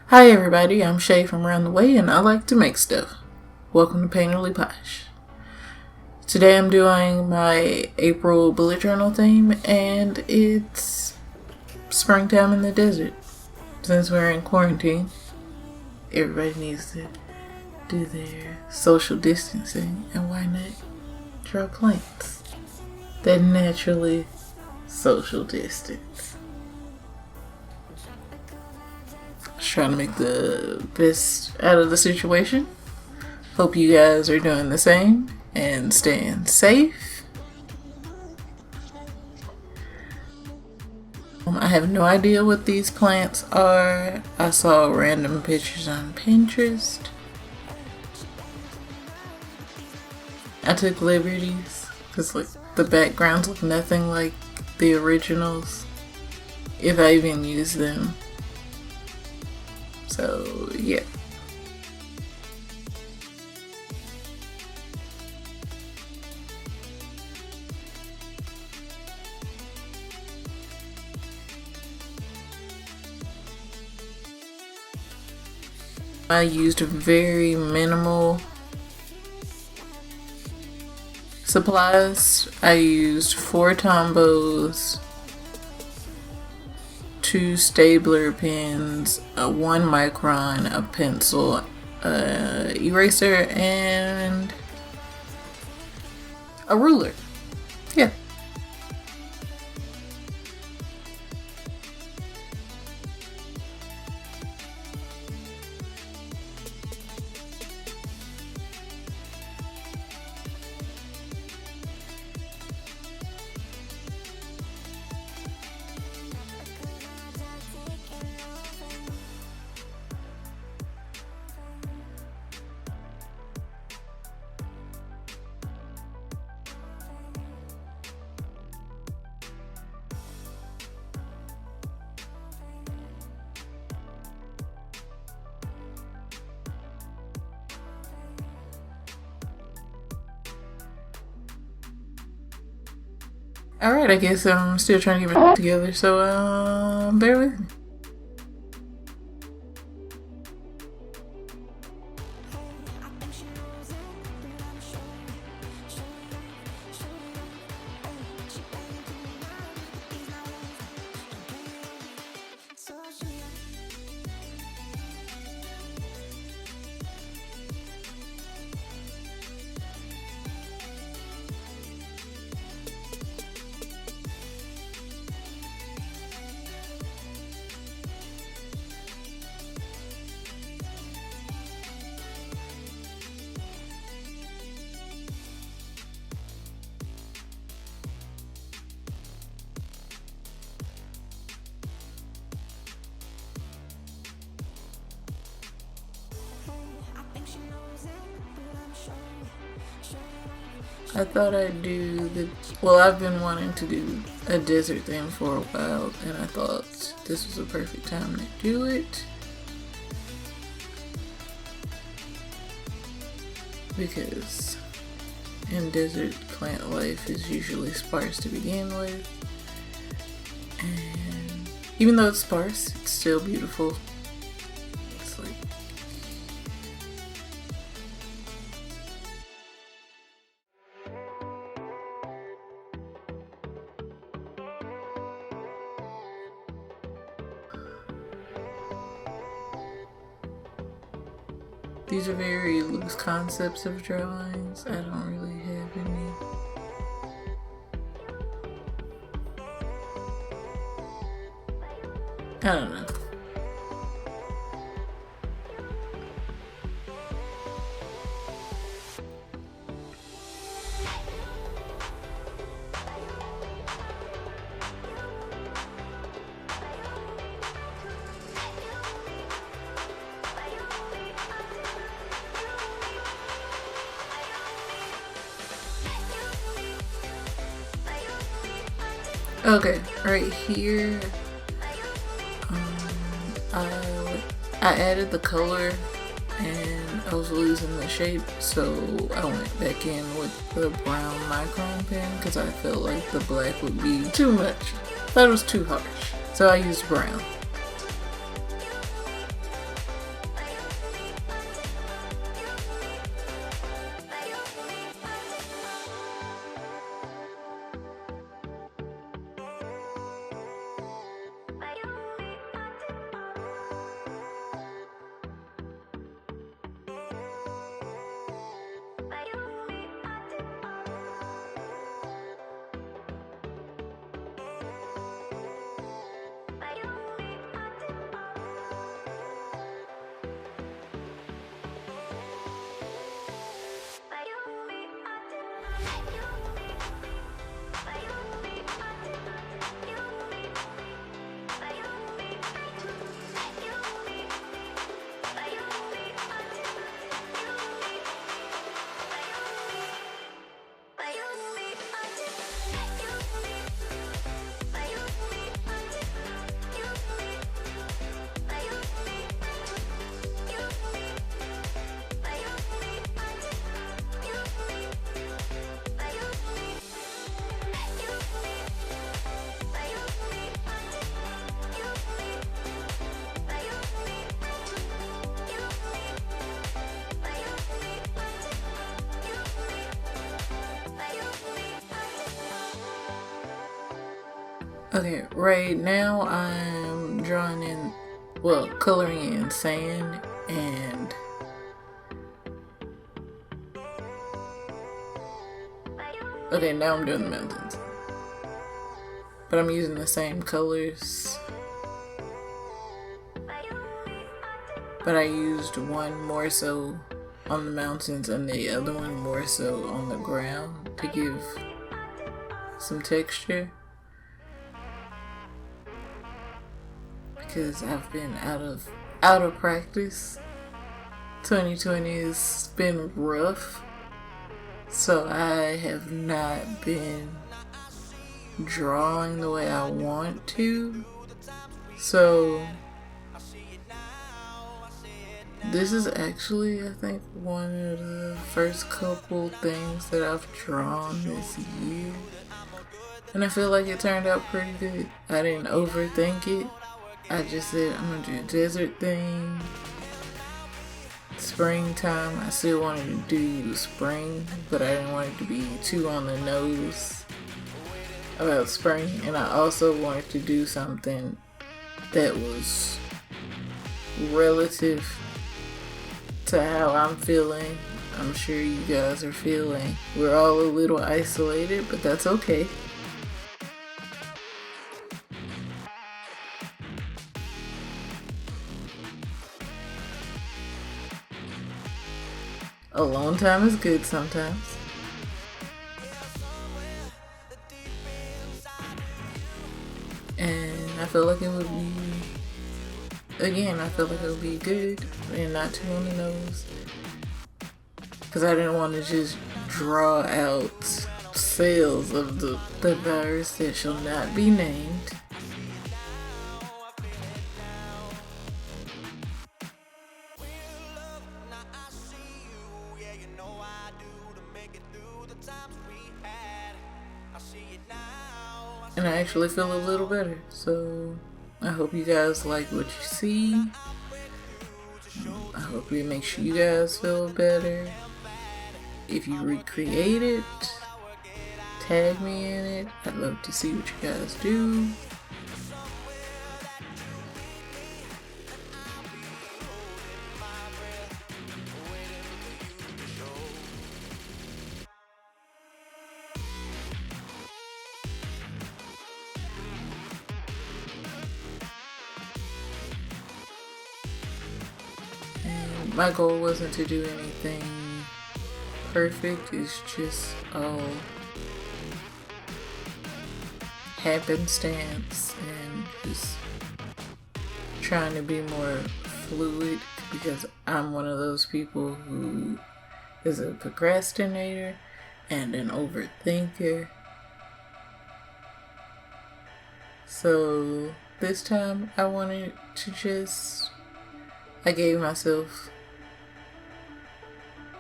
Hi everybody, I'm Shay from Around the Way and I like to make stuff. Welcome to Painterly Posh. Today I'm doing my April bullet journal theme and it's springtime in the desert. Since we're in quarantine, everybody needs to do their social distancing, and why not draw plants that naturally social distance. Trying to make the best out of the situation. Hope you guys are doing the same and staying safe. I have no idea what these plants are. I saw random pictures on Pinterest. I took liberties because the backgrounds look nothing like the originals, if I even use them. So, yeah. I used very minimal supplies. I used 4 Tombos, 2 stapler pens, 1 micron, a pencil, eraser, and a ruler. Yeah. Alright, I guess I'm still trying to get it together, so bear with me. I thought I'd do I've been wanting to do a desert theme for a while, and I thought this was a perfect time to do it. Because in desert, plant life is usually sparse to begin with. And even though it's sparse, it's still beautiful. It's like these are very loose concepts of drawings. I don't really have any. I don't know. Okay, right here, I added the color and I was losing the shape, so I went back in with the brown micron pen because I felt like the black would be too much. I thought it was too harsh, so I used brown. Okay, right now I'm drawing in, well, coloring in sand and okay, now I'm doing the mountains. But I'm using the same colors. But I used one more so on the mountains and the other one more so on the ground to give some texture. Because I've been out of practice. 2020 has been rough. So I have not been drawing the way I want to. So this is actually, I think, one of the first couple things that I've drawn this year. And I feel like it turned out pretty good. I didn't overthink it. I just said, I'm gonna do a desert theme. Springtime, I still wanted to do spring, but I didn't want it to be too on the nose about spring. And I also wanted to do something that was relative to how I'm feeling. I'm sure you guys are feeling. We're all a little isolated, but that's okay. Alone time is good sometimes. And I feel like it would be, again, I feel like it would be good and not too on the nose. Because I didn't want to just draw out cells of the virus that shall not be named. And I actually feel a little better, so I hope you guys like what you see. I hope it makes you guys feel better. If you recreate it, tag me in it. I'd love to see what you guys do. My goal wasn't to do anything perfect, it's just all happenstance and just trying to be more fluid, because I'm one of those people who is a procrastinator and an overthinker. So this time I wanted to I gave myself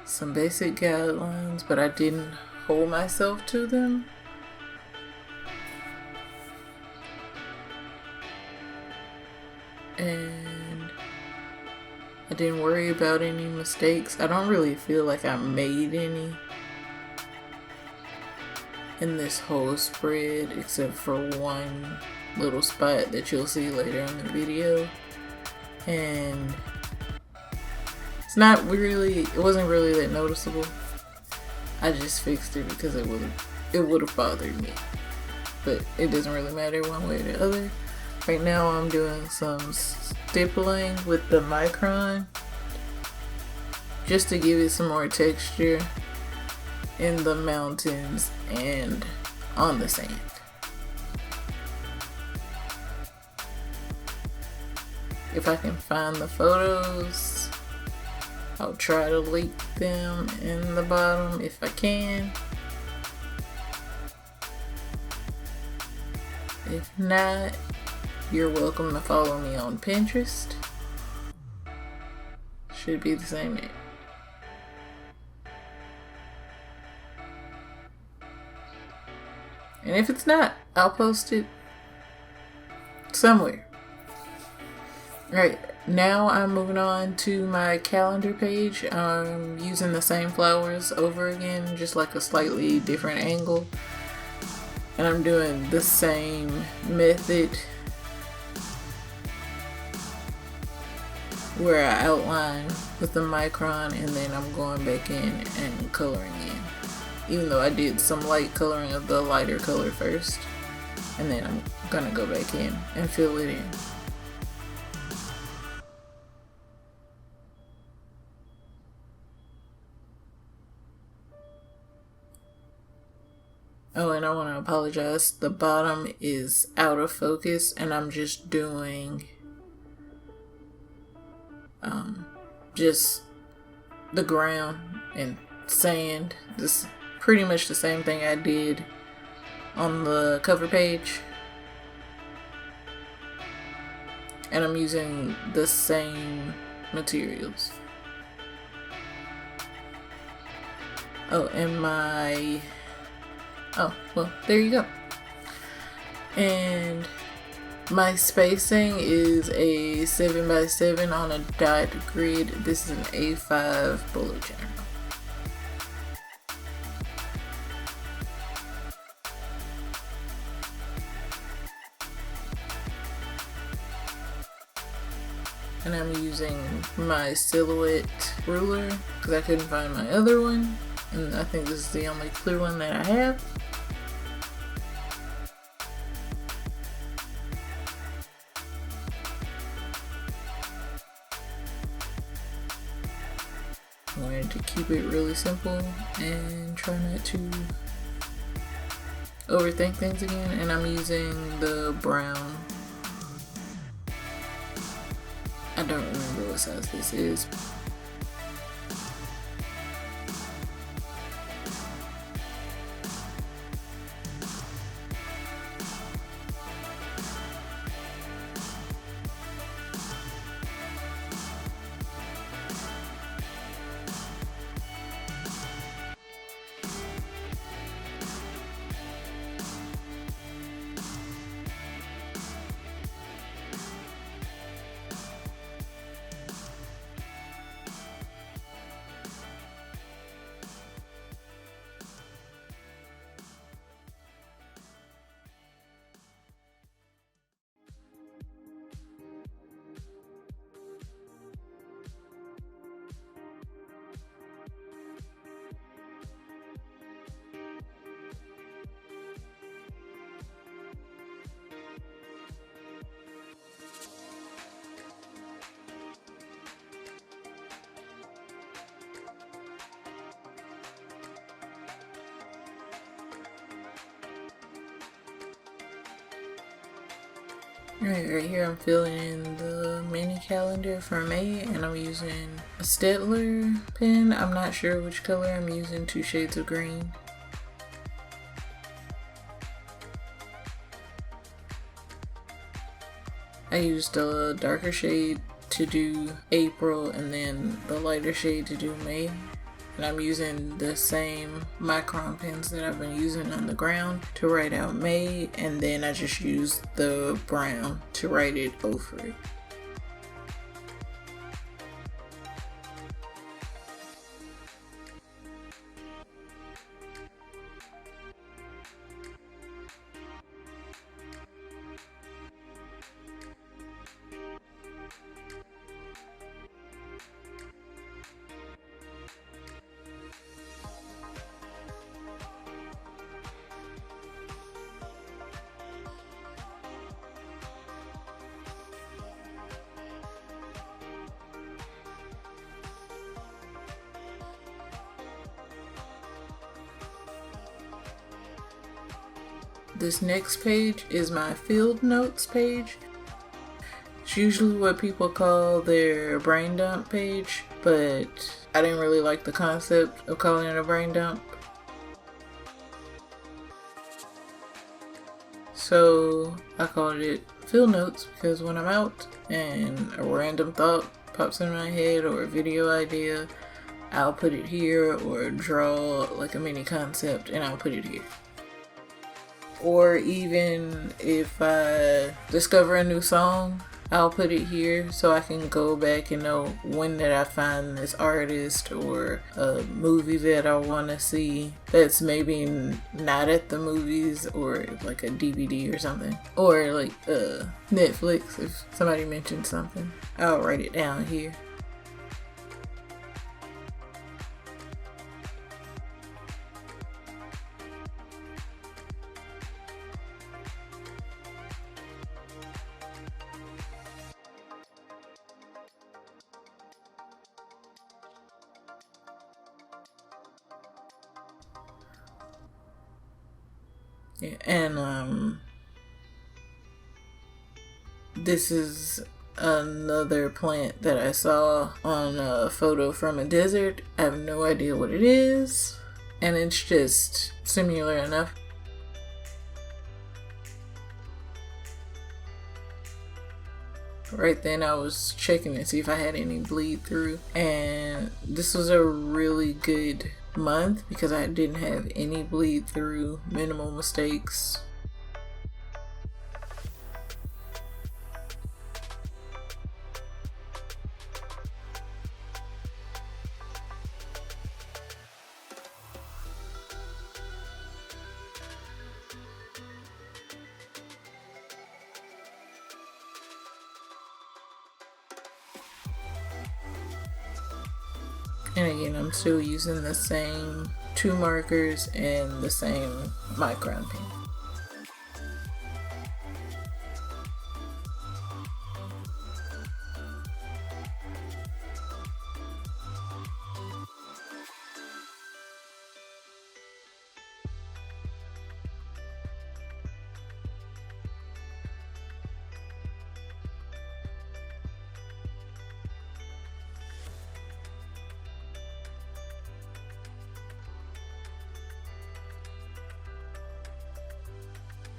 some basic guidelines, but I didn't hold myself to them. And I didn't worry about any mistakes. I don't really feel like I made any in this whole spread, except for one little spot that you'll see later in the video. And it wasn't really that noticeable. I just fixed it because it would have bothered me. But it doesn't really matter one way or the other. Right now I'm doing some stippling with the micron just to give it some more texture in the mountains and on the sand. If I can find the photos, I'll try to link them in the bottom if I can. If not, you're welcome to follow me on Pinterest. Should be the same name. And if it's not, I'll post it somewhere. Alright, now I'm moving on to my calendar page. I'm using the same flowers over again, just like a slightly different angle. And I'm doing the same method where I outline with the micron and then I'm going back in and coloring in. Even though I did some light coloring of the lighter color first, and then I'm gonna go back in and fill it in. Oh, and I want to apologize. The bottom is out of focus and I'm just doing just the ground and sand. This is pretty much the same thing I did on the cover page. And I'm using the same materials. Oh, and well, there you go. And my spacing is a 7x7 on a dot grid. This is an A5 bullet journal. And I'm using my silhouette ruler because I couldn't find my other one. And I think this is the only clear one that I have. I wanted to keep it really simple and try not to overthink things again. And I'm using the brown. I don't remember what size this is. Right here I'm filling in the mini calendar for May, and I'm using a Staedtler pen. I'm not sure which color I'm using, 2 shades of green. I used a darker shade to do April and then the lighter shade to do May. And I'm using the same micron pens that I've been using on the ground to write out May, and then I just used the brown to write it over it. This next page is my field notes page. It's usually what people call their brain dump page, but I didn't really like the concept of calling it a brain dump. So I called it field notes because when I'm out and a random thought pops in my head or a video idea, I'll put it here, or draw like a mini concept and I'll put it here. Or even if I discover a new song I'll put it here so I can go back and know when did I find this artist or a movie that I want to see that's maybe not at the movies, or like a DVD or something, or like Netflix if somebody mentioned something. I'll write it down here. Yeah, and this is another plant that I saw on a photo from a desert. I have no idea what it is, and it's just similar enough. Right then I was checking to see if I had any bleed through, and this was a really good month because I didn't have any bleed through, minimal mistakes. And again, I'm still using the same 2 markers and the same micron pen.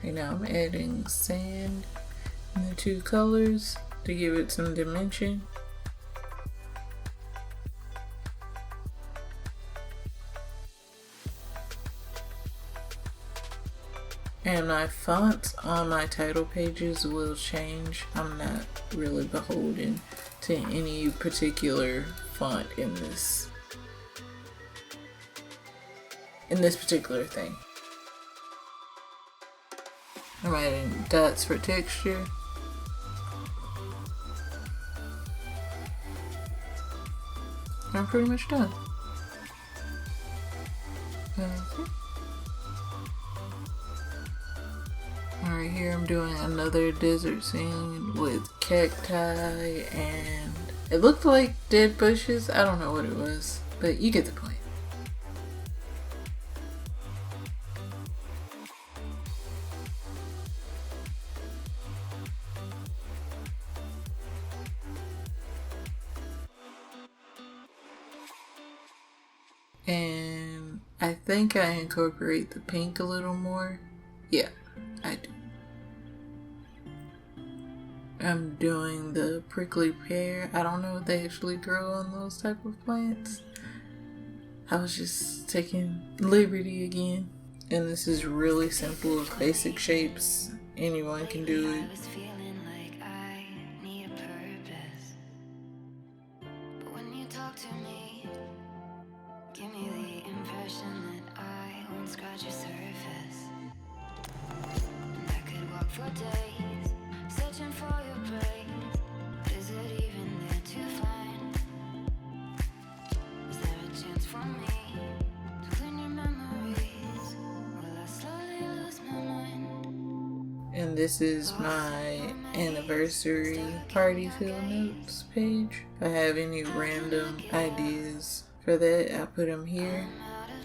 Right now I'm adding sand in the 2 colors to give it some dimension. And my fonts on my title pages will change. I'm not really beholden to any particular font in this particular thing. I'm adding dots for texture. I'm pretty much done. Okay. Alright, here I'm doing another desert scene with cacti, and it looked like dead bushes. I don't know what it was, but you get the point. And I think I incorporate the pink a little more. Yeah, I do. I'm doing the prickly pear. I don't know if they actually grow on those type of plants. I was just taking liberty again. And this is really simple, basic shapes. Anyone can do it. And this is my anniversary party fill notes page. If I have any random ideas for that, I put them here.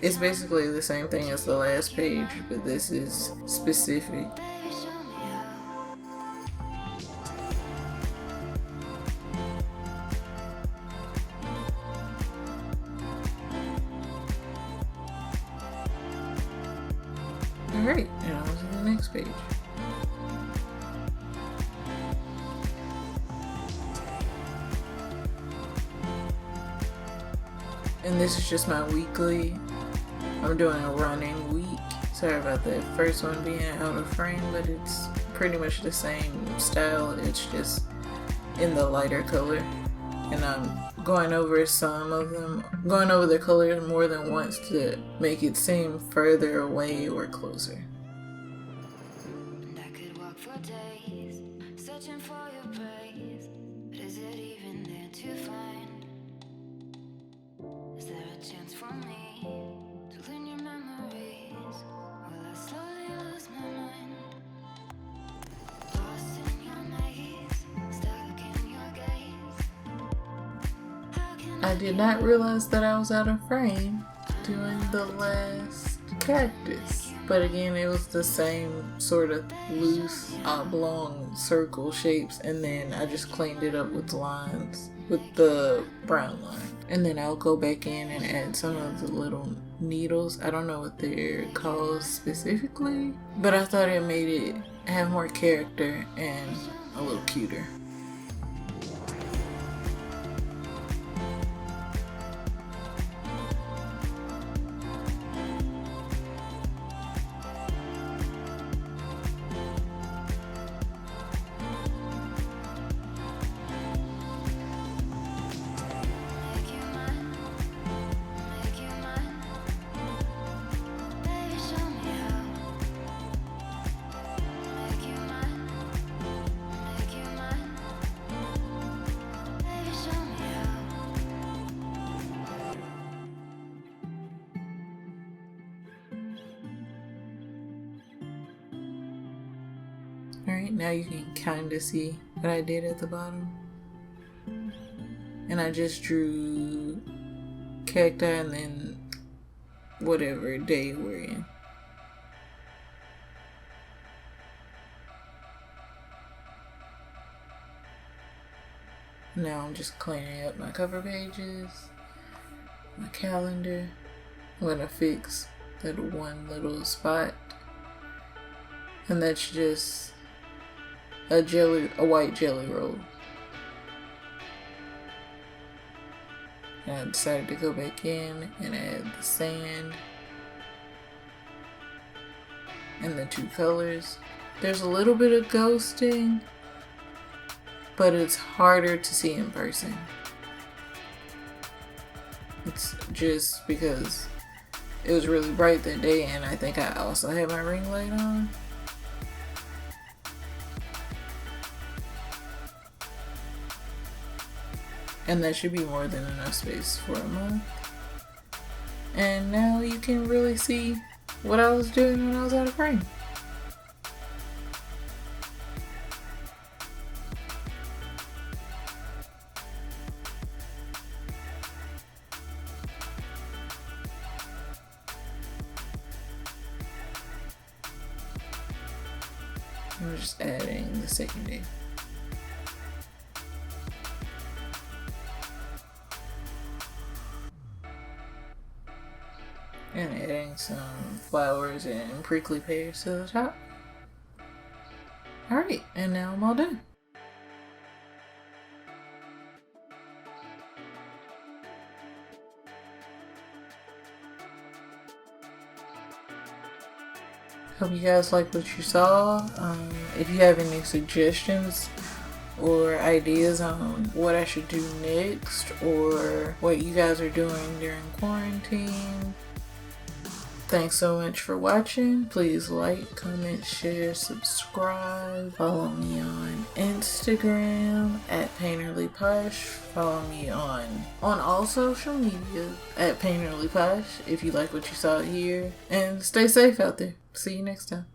It's basically the same thing as the last page, but this is specific. Alright, and on to the next page. And this is just my weekly. I'm doing a running week. Sorry about that first one being out of frame, but it's pretty much the same style. It's just in the lighter color, and I'm going over some of them, going over the colors more than once to make it seem further away or closer. I could walk for days, searching for your praise, but is it even there to find? Is there a chance for me to learn your memories? Will I slowly lose my mind? Lost in your maze, stuck in your gaze. I did not realize that I was out of frame doing the last cactus. But again, it was the same sort of loose, oblong circle shapes, and then I just cleaned it up with lines, with the brown line. And then I'll go back in and add some of the little needles. I don't know what they're called specifically, but I thought it made it have more character and a little cuter. Alright, now you can kind of see what I did at the bottom. And I just drew cacti and then whatever day we're in. Now I'm just cleaning up my cover pages, my calendar. I'm gonna fix that one little spot. And that's just a white jelly roll. And I decided to go back in and add the sand and the two colors. There's a little bit of ghosting, but it's harder to see in person. It's just because it was really bright that day, and I think I also had my ring light on. And that should be more than enough space for a month. And now you can really see what I was doing when I was out of frame. I'm just adding the second day. And adding some flowers and prickly pears to the top. Alright, and now I'm all done. Hope you guys like what you saw. If you have any suggestions or ideas on what I should do next, or what you guys are doing during quarantine, thanks so much for watching. Please like, comment, share, subscribe. Follow me on Instagram at PainterlyPosh. Follow me on all social media at PainterlyPosh if you like what you saw here. And stay safe out there. See you next time.